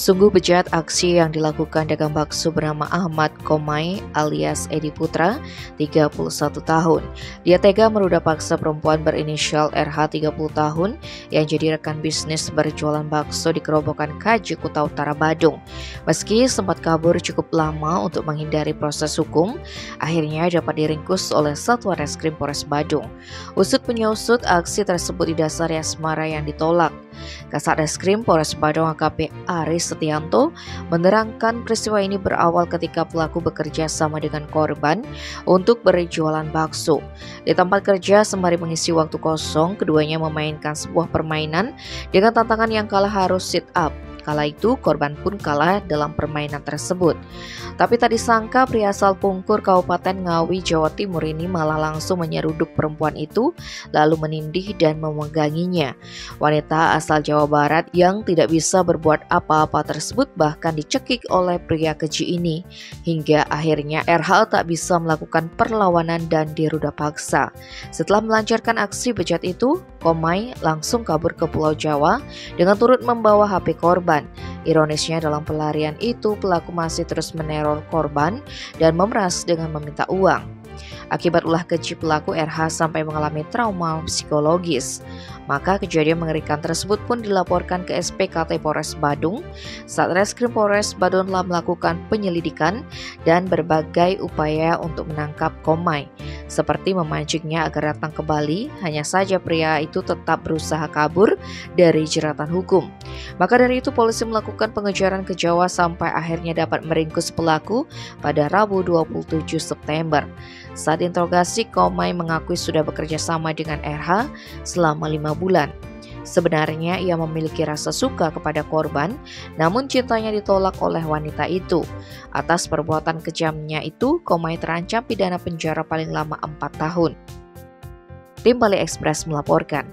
Sungguh bejat aksi yang dilakukan dagang bakso bernama Ahmad Komai alias Edi Putra, 31 tahun. Dia tega meruda paksa perempuan berinisial RH 30 tahun yang jadi rekan bisnis berjualan bakso di Kerobokan Kaji, Kuta Utara, Badung. Meski sempat kabur cukup lama untuk menghindari proses hukum, akhirnya dapat diringkus oleh Satuan Reskrim Polres Badung. Usut penyusut, aksi tersebut didasari asmara yang ditolak. Kasat Reskrim Polres Badung AKP Aris Setianto menerangkan peristiwa ini berawal ketika pelaku bekerja sama dengan korban untuk berjualan bakso. Di tempat kerja sembari mengisi waktu kosong, keduanya memainkan sebuah permainan dengan tantangan yang kalah harus sit up. Kala itu korban pun kalah dalam permainan tersebut. Tapi tak disangka pria asal Pungkur, Kabupaten Ngawi, Jawa Timur ini malah langsung menyeruduk perempuan itu lalu menindih dan memeganginya. Wanita asal Jawa Barat yang tidak bisa berbuat apa-apa tersebut bahkan dicekik oleh pria keji ini hingga akhirnya RH tak bisa melakukan perlawanan dan diruda paksa. Setelah melancarkan aksi bejat itu, Komai langsung kabur ke Pulau Jawa dengan turut membawa HP korban. Ironisnya dalam pelarian itu pelaku masih terus meneror korban dan memeras dengan meminta uang. Akibat ulah keji pelaku, RH sampai mengalami trauma psikologis. Maka kejadian mengerikan tersebut pun dilaporkan ke SPKT Polres Badung. Satreskrim Polres Badung telah melakukan penyelidikan dan berbagai upaya untuk menangkap Komai, seperti memancingnya agar datang ke Bali. Hanya saja pria itu tetap berusaha kabur dari jeratan hukum. Maka dari itu polisi melakukan pengejaran ke Jawa sampai akhirnya dapat meringkus pelaku pada Rabu 27 September. Saat interogasi, Komai mengakui sudah bekerja sama dengan RH selama 5 bulan. Sebenarnya ia memiliki rasa suka kepada korban, namun cintanya ditolak oleh wanita itu. Atas perbuatan kejamnya itu, Komai terancam pidana penjara paling lama 4 tahun. Tim Bali Express melaporkan.